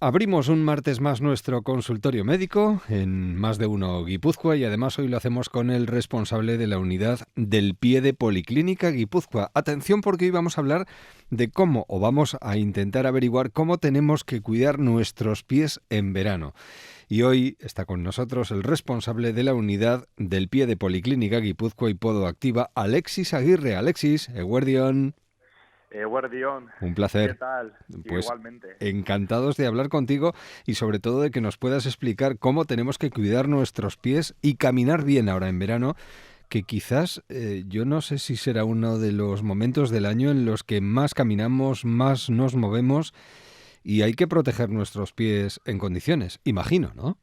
Abrimos un martes más nuestro consultorio médico en Más de Uno Guipúzcoa y además hoy lo hacemos con el responsable de la unidad del pie de Policlínica Guipúzcoa. Atención porque hoy vamos a hablar de cómo, o vamos a intentar averiguar cómo tenemos que cuidar nuestros pies en verano. Y hoy está con nosotros el responsable de la unidad del pie de Policlínica Guipúzcoa y Podo Activa, Alexis Aguirre. Alexis, Eguerdión. Guardión, Un ¿qué placer. tal? Pues Igualmente. encantados de hablar contigo y sobre todo de que nos puedas explicar cómo tenemos que cuidar nuestros pies y caminar bien ahora en verano, que quizás yo no sé si será uno de los momentos del año en los que más caminamos, más nos movemos y hay que proteger nuestros pies en condiciones, imagino, ¿no?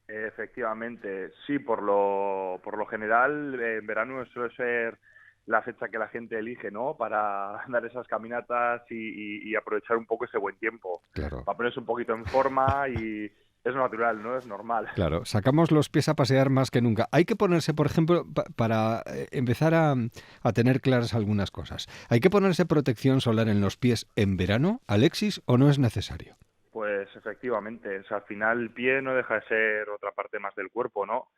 Efectivamente, sí, por lo general, en verano suele ser la fecha que la gente elige, ¿no? Para dar esas caminatas y aprovechar un poco ese buen tiempo, Claro. para ponerse un poquito en forma y es natural, ¿no? Es normal. Claro, sacamos los pies a pasear más que nunca. Hay que ponerse, por ejemplo, para empezar a tener claras algunas cosas. ¿Hay que ponerse protección solar en los pies en verano, Alexis, o no es necesario? Pues efectivamente, o sea, al final el pie no deja de ser otra parte más del cuerpo, ¿no?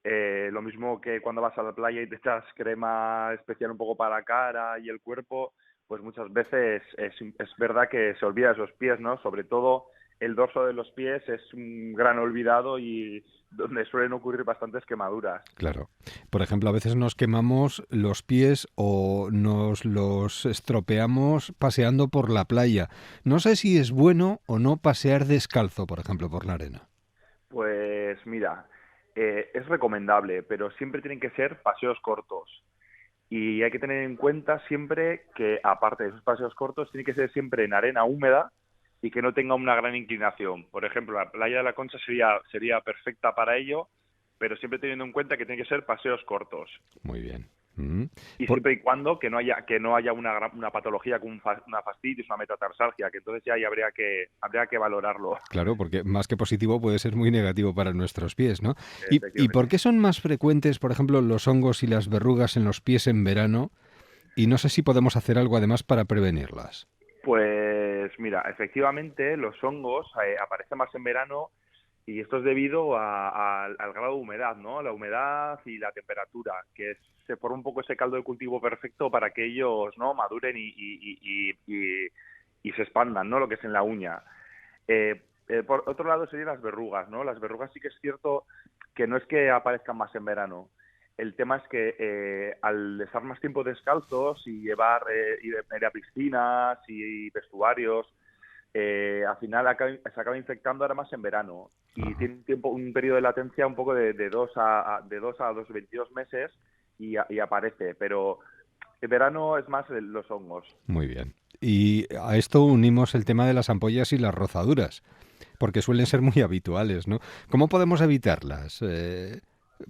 Lo mismo que cuando vas a la playa y te echas crema especial un poco para la cara y el cuerpo, pues muchas veces es verdad que se olvida de esos pies, ¿no? Sobre todo el dorso de los pies es un gran olvidado y donde suelen ocurrir bastantes quemaduras. Claro. Por ejemplo, a veces nos quemamos los pies o nos los estropeamos paseando por la playa. No sé si es bueno o no pasear descalzo, por ejemplo, por la arena. Pues mira, es recomendable, pero siempre tienen que ser paseos cortos. Y hay que tener en cuenta siempre que, aparte de esos paseos cortos, tiene que ser siempre en arena húmeda y que no tenga una gran inclinación. Por ejemplo, la playa de la Concha sería perfecta para ello, pero siempre teniendo en cuenta que tiene que ser paseos cortos. Muy bien. Mm. Y Por- siempre y cuando que no haya una patología como una fascitis, una metatarsalgia, que entonces ya ahí habría que valorarlo. Claro, porque más que positivo puede ser muy negativo para nuestros pies, ¿no? ¿Y por Efectivamente. qué son más frecuentes, por ejemplo, los hongos y las verrugas en los pies en verano? Y no sé si podemos hacer algo además para prevenirlas. Pues mira, efectivamente los hongos aparecen más en verano y esto es debido al grado de humedad, ¿no? La humedad y la temperatura, se forma un poco ese caldo de cultivo perfecto para que ellos, ¿no? Maduren y se expandan, ¿no? Lo que es en la uña. Por otro lado serían las verrugas, ¿no? Las verrugas sí que es cierto que no es que aparezcan más en verano. El tema es que al estar más tiempo descalzos y ir a piscinas y vestuarios, al final se acaba infectando ahora más en verano y Ajá. tiene un periodo de latencia un poco de 2 a 22 meses y aparece, pero en verano es más los hongos. Muy bien. Y a esto unimos el tema de las ampollas y las rozaduras, porque suelen ser muy habituales, ¿no? ¿Cómo podemos evitarlas?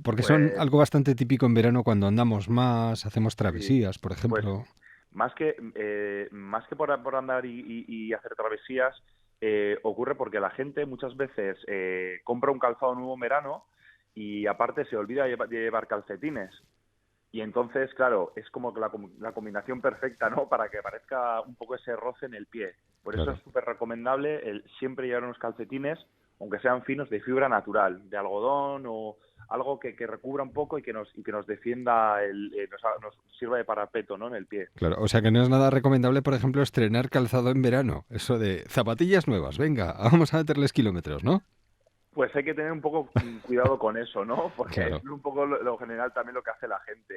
Porque son Pues algo bastante típico en verano cuando andamos más, hacemos sí, travesías, por pues ejemplo. más que por andar y hacer travesías, ocurre porque la gente muchas veces compra un calzado nuevo en verano y aparte se olvida de llevar calcetines. Y entonces, claro, es como que la combinación perfecta, ¿no? Para que parezca un poco ese roce en el pie. Por eso es Claro. súper recomendable siempre llevar unos calcetines, aunque sean finos, de fibra natural, de algodón o algo que recubra un poco y que nos defienda, nos sirva de parapeto, ¿no? En el pie. Claro, o sea que no es nada recomendable, por ejemplo, estrenar calzado en verano. Eso de zapatillas nuevas, venga, vamos a meterles kilómetros, ¿no? Pues hay que tener un poco cuidado con eso, ¿no? Porque es Claro. un poco lo general también lo que hace la gente.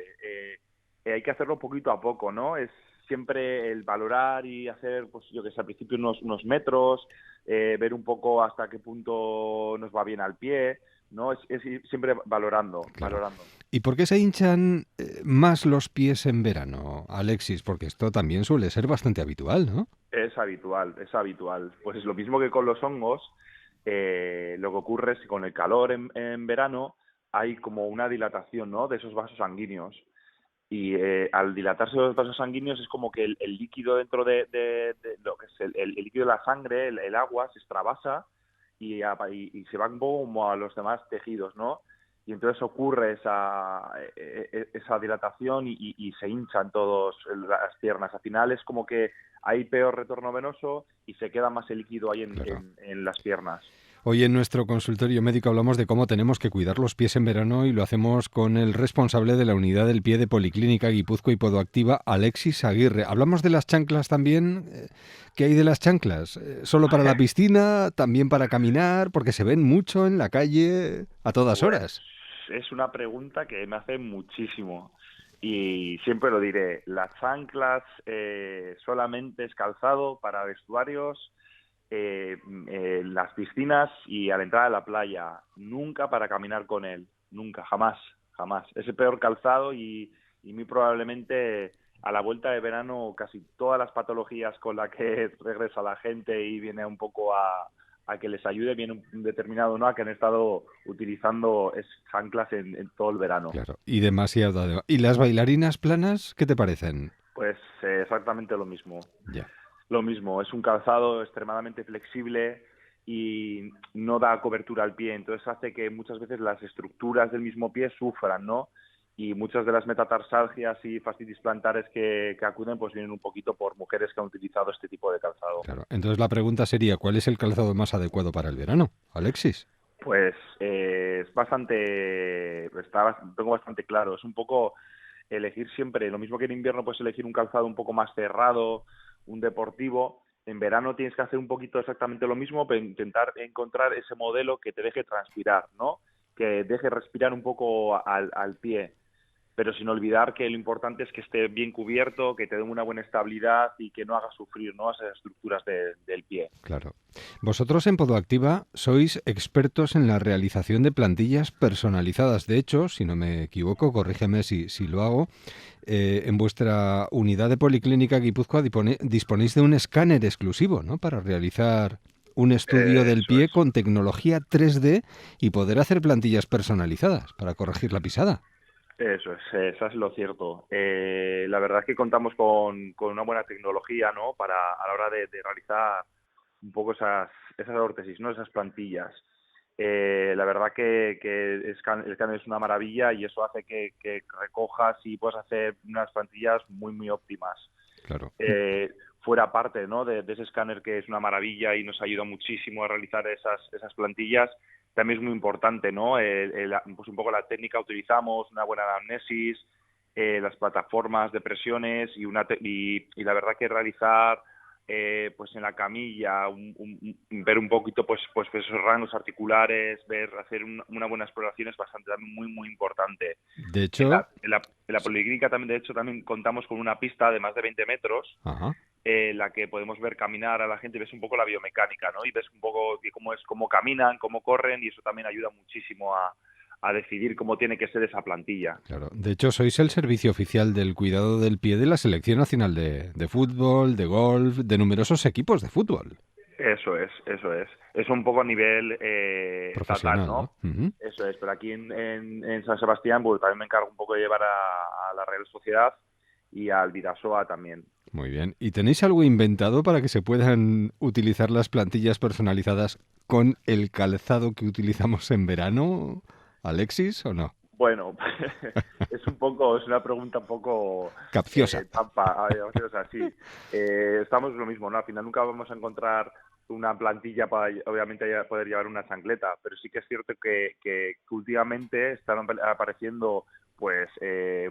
Hay que hacerlo poquito a poco, ¿no? Es siempre el valorar y hacer, pues yo que sé, al principio unos metros, ver un poco hasta qué punto nos va bien al pie, ¿no? Es ir siempre valorando, Claro. valorando. ¿Y por qué se hinchan más los pies en verano, Alexis? Porque esto también suele ser bastante habitual, ¿no? Es habitual, es habitual. Pues es lo mismo que con los hongos. Lo que ocurre es que con el calor en verano hay como una dilatación, ¿no? De esos vasos sanguíneos. Y al dilatarse los vasos sanguíneos es como que el líquido dentro de lo que es el líquido de la sangre, el agua, se extravasa y se va un poco como a los demás tejidos, ¿no? y entonces ocurre esa dilatación y se hinchan todas las piernas. Al final es como que hay peor retorno venoso y se queda más el líquido ahí Claro. en las piernas. Hoy en nuestro consultorio médico hablamos de cómo tenemos que cuidar los pies en verano y lo hacemos con el responsable de la unidad del pie de Policlínica Guipúzcoa y Podoactiva, Alexis Aguirre. Hablamos de las chanclas también. ¿Qué hay de las chanclas? ¿Solo para la piscina? ¿También para caminar? Porque se ven mucho en la calle a todas Pues horas. es una pregunta que me hace muchísimo y siempre lo diré. Las chanclas solamente es calzado para vestuarios, las piscinas y a la entrada de la playa. Nunca para caminar con él. Nunca, jamás, jamás. Es el peor calzado y muy probablemente a la vuelta de verano casi todas las patologías con las que regresa la gente y viene un poco a que les ayude, viene un determinado no a que han estado utilizando chanclas en todo el verano. Claro, y demasiado. ¿Y las bailarinas planas, qué te parecen? Pues exactamente lo mismo. Ya, Lo mismo, es un calzado extremadamente flexible y no da cobertura al pie, entonces hace que muchas veces las estructuras del mismo pie sufran, ¿no? Y muchas de las metatarsalgias y fascitis plantares que acuden pues vienen un poquito por mujeres que han utilizado este tipo de calzado. claro. Entonces la pregunta sería, ¿cuál es el calzado más adecuado para el verano, Alexis? Pues es bastante, tengo bastante claro, es un poco elegir siempre, lo mismo que en invierno puedes elegir un calzado un poco más cerrado, un deportivo, en verano tienes que hacer un poquito exactamente lo mismo, pero intentar encontrar ese modelo que te deje transpirar, ¿no? Que deje respirar un poco al pie, pero sin olvidar que lo importante es que esté bien cubierto, que te dé una buena estabilidad y que no haga sufrir, ¿no?, esas estructuras del pie. Claro. Vosotros en Podoactiva sois expertos en la realización de plantillas personalizadas. De hecho, si no me equivoco, corrígeme si lo hago, en vuestra unidad de Policlínica Guipúzcoa disponéis de un escáner exclusivo, ¿no? Para realizar un estudio del Eso pie es. con tecnología 3D y poder hacer plantillas personalizadas para corregir la pisada. Eso es lo cierto. La verdad es que contamos con una buena tecnología, ¿no? Para a la hora de realizar un poco esas órtesis, ¿no? Esas plantillas. La verdad que el escáner es una maravilla y eso hace que recojas y puedas hacer unas plantillas muy, muy óptimas. Claro. Eh, Fuera parte, ¿no?, de ese escáner que es una maravilla y nos ayuda muchísimo a realizar esas plantillas, también es muy importante, ¿no? Pues un poco la técnica utilizamos, una buena anamnesis, las plataformas de presiones y la verdad que realizar pues en la camilla, ver un poquito pues esos rangos articulares, hacer una buena exploración es bastante también muy muy importante. De En hecho, la, en la, en la policlínica también, de hecho, también contamos con una pista de más de 20 metros ajá. la que podemos ver caminar a la gente y ves un poco la biomecánica, ¿no? Y ves un poco cómo caminan, cómo corren y eso también ayuda muchísimo a decidir cómo tiene que ser esa plantilla. Claro. De hecho, sois el servicio oficial del cuidado del pie de la Selección Nacional de Fútbol, de golf, de numerosos equipos de fútbol. Eso es, eso es. Eso un poco a nivel estatal, Profesional, ¿no? ¿no? Ujú. Eso es, pero aquí en San Sebastián pues también me encargo un poco de llevar a la Real Sociedad y al Vidasoa también. Muy bien. ¿Y tenéis algo inventado para que se puedan utilizar las plantillas personalizadas con el calzado que utilizamos en verano, Alexis, o no? Bueno, es una pregunta un poco Capciosa. trampa, o sea, sí. Estamos en lo mismo, ¿no? Al final nunca vamos a encontrar una plantilla para, obviamente, poder llevar una chancleta, pero sí que es cierto que últimamente están apareciendo, pues,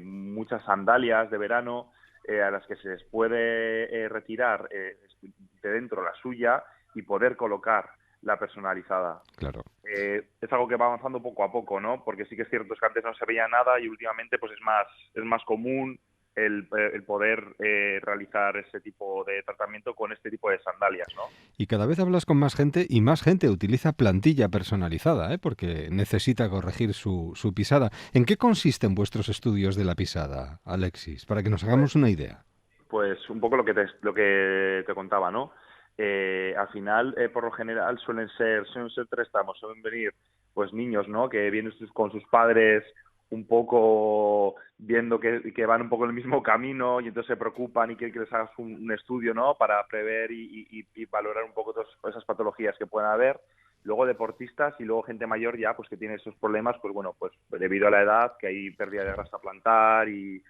muchas sandalias de verano a las que se les puede retirar de dentro la suya y poder colocar la personalizada. Claro. Es algo que va avanzando poco a poco, ¿no? Porque sí que es cierto que antes no se veía nada y últimamente pues es más común el poder realizar ese tipo de tratamiento con este tipo de sandalias, ¿no? Y cada vez hablas con más gente y más gente utiliza plantilla personalizada, ¿eh? Porque necesita corregir su pisada. ¿En qué consisten vuestros estudios de la pisada, Alexis? Para que nos Pues, hagamos una idea. pues un poco lo que te contaba, ¿no? Al final, por lo general, suelen ser tres tramos, suelen venir pues niños, ¿no? Que vienen con sus padres un poco viendo que van un poco en el mismo camino y entonces se preocupan y quieren que les hagas un estudio, ¿no? Para prever y valorar un poco todas esas patologías que puedan haber. Luego deportistas y luego gente mayor ya, pues que tiene esos problemas, pues bueno, pues debido a la edad, que hay pérdida de grasa plantar y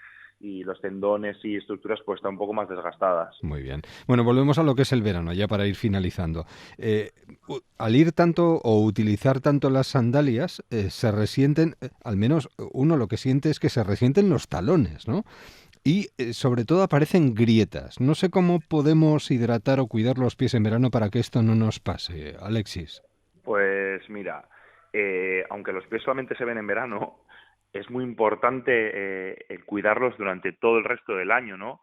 los tendones y estructuras pues están un poco más desgastadas. Muy bien. Bueno, volvemos a lo que es el verano, ya para ir finalizando. Al ir tanto o utilizar tanto las sandalias, se resienten, al menos uno lo que siente es que se resienten los talones, ¿no? Y sobre todo aparecen grietas. No sé cómo podemos hidratar o cuidar los pies en verano para que esto no nos pase, Alexis. Pues mira, aunque los pies solamente se ven en verano, es muy importante el cuidarlos durante todo el resto del año, ¿no?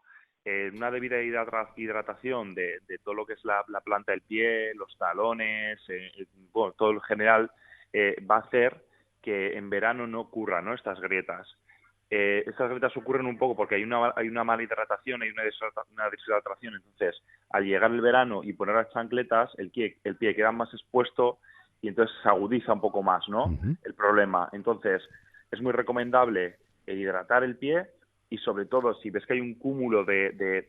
Una debida hidratación de todo lo que es la planta del pie, los talones, bueno, todo en general, va a hacer que en verano no ocurran, ¿no?, estas grietas. Estas grietas ocurren un poco porque hay una mala hidratación, hay una deshidratación. Entonces, al llegar el verano y poner las chancletas, el pie queda más expuesto y entonces se agudiza un poco más, ¿no?, Ujú. el problema. Entonces, es muy recomendable hidratar el pie y sobre todo si ves que hay un cúmulo de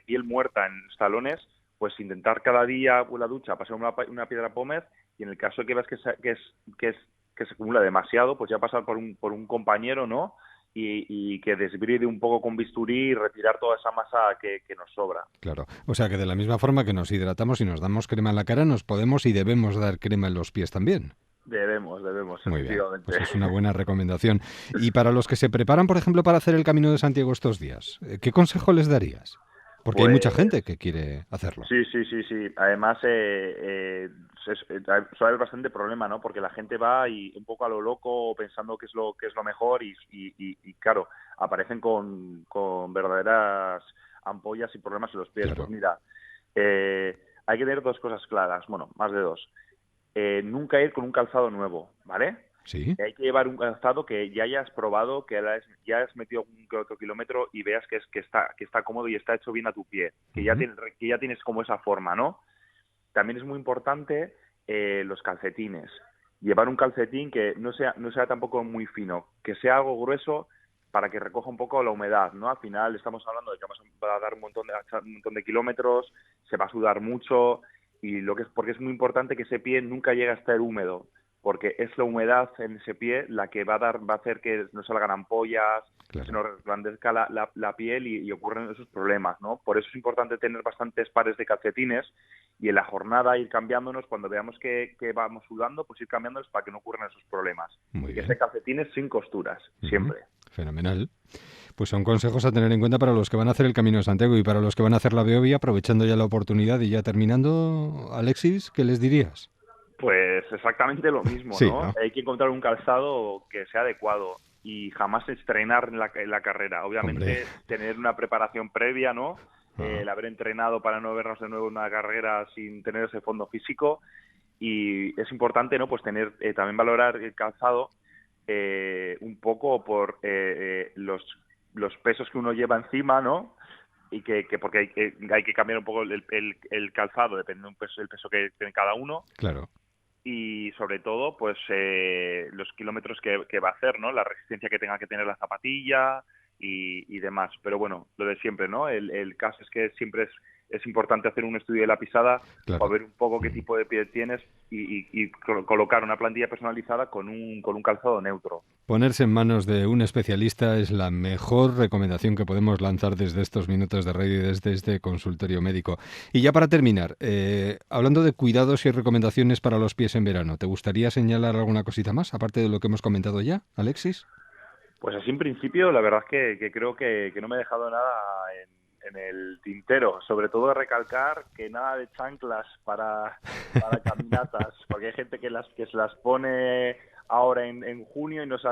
piel muerta en los talones, pues intentar cada día con la ducha pasar una piedra pómez y en el caso de que veas que se acumula demasiado, pues ya pasar por un compañero, ¿no? Y que desbride un poco con bisturí y retirar toda esa masa que nos sobra. Claro. O sea que de la misma forma que nos hidratamos y nos damos crema en la cara, nos podemos y debemos dar crema en los pies también. Debemos, Muy bien, efectivamente. pues es una buena recomendación. Y para los que se preparan, por ejemplo, para hacer el Camino de Santiago estos días, ¿qué consejo les darías? Porque hay mucha Pues gente que quiere hacerlo. sí. Además, suele haber bastante problema, ¿no? Porque la gente va y un poco a lo loco pensando que es lo mejor y claro, aparecen con verdaderas ampollas y problemas en los pies. Pues Claro, mira, hay que tener dos cosas claras, bueno, más de dos. Nunca ir con un calzado nuevo, ¿vale? sí. Hay que llevar un calzado que ya hayas probado, ya has metido un que otro kilómetro y veas que está cómodo y está hecho bien a tu pie, Ujú. que ya tienes como esa forma, ¿no? También es muy importante los calcetines. Llevar un calcetín que no sea tampoco muy fino, que sea algo grueso para que recoja un poco la humedad, ¿no? Al final estamos hablando de que vamos a dar un montón de kilómetros, se va a sudar mucho y porque es muy importante que ese pie nunca llegue a estar húmedo, porque es la humedad en ese pie la que va a hacer que no salgan ampollas, que se Claro. nos resplandezca la piel y ocurren esos problemas, ¿no? Por eso es importante tener bastantes pares de calcetines y en la jornada ir cambiándonos cuando veamos que vamos sudando, pues ir cambiándonos para que no ocurran esos problemas. Muy Y que bien. ese calcetines sin costuras, Ujú. siempre. Fenomenal. Pues son consejos a tener en cuenta para los que van a hacer el Camino de Santiago y para los que van a hacer la Beovia, aprovechando ya la oportunidad y ya terminando, Alexis, ¿qué les dirías? Pues exactamente lo mismo, Sí, ¿no? ¿no? Hay que encontrar un calzado que sea adecuado y jamás estrenar en la carrera. Hombre. Obviamente tener una preparación previa, ¿no? Ah, El haber entrenado para no vernos de nuevo en una carrera sin tener ese fondo físico y es importante, ¿no? Pues tener también valorar el calzado un poco por los pesos que uno lleva encima, ¿no? Y que porque hay que cambiar un poco el calzado, dependiendo del peso que tiene cada uno claro. y sobre todo pues los kilómetros que va a hacer, ¿no? La resistencia que tenga que tener la zapatilla y demás. Pero bueno, lo de siempre, ¿no? El caso es que siempre es importante hacer un estudio de la pisada para Claro. ver un poco qué Mm. tipo de pie tienes y colocar una plantilla personalizada con un calzado neutro. Ponerse en manos de un especialista es la mejor recomendación que podemos lanzar desde estos minutos de radio y desde este consultorio médico. Y ya para terminar, hablando de cuidados y recomendaciones para los pies en verano, ¿te gustaría señalar alguna cosita más, aparte de lo que hemos comentado ya, Alexis? Pues así en principio, la verdad es que creo que no me he dejado nada en el tintero. Sobre todo recalcar que nada de chanclas para caminatas, porque hay gente que se las pone ahora en junio y no se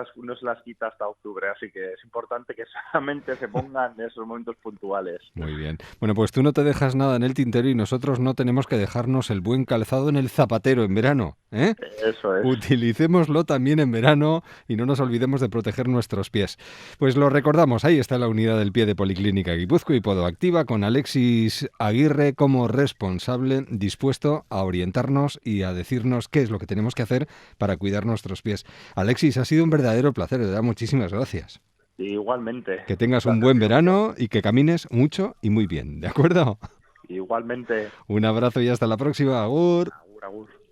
las quita hasta octubre. Así que es importante que solamente se pongan en esos momentos puntuales. Muy bien. Bueno, pues tú no te dejas nada en el tintero y nosotros no tenemos que dejarnos el buen calzado en el zapatero en verano, ¿eh? Eso es. Utilicémoslo también en verano y no nos olvidemos de proteger nuestros pies. Pues lo recordamos, ahí está la unidad del pie de Policlínica Guipúzcoa y Podoactiva con Alexis Aguirre como responsable, dispuesto a orientarnos y a decirnos qué es lo que tenemos que hacer para cuidar nuestros pies. Alexis, ha sido un verdadero placer, de verdad, muchísimas gracias. Igualmente. Que Un tengas un placer buen sido mío. verano y que camines mucho y muy bien, ¿de acuerdo? Igualmente. Un abrazo y hasta la próxima. Agur. Agur, agur.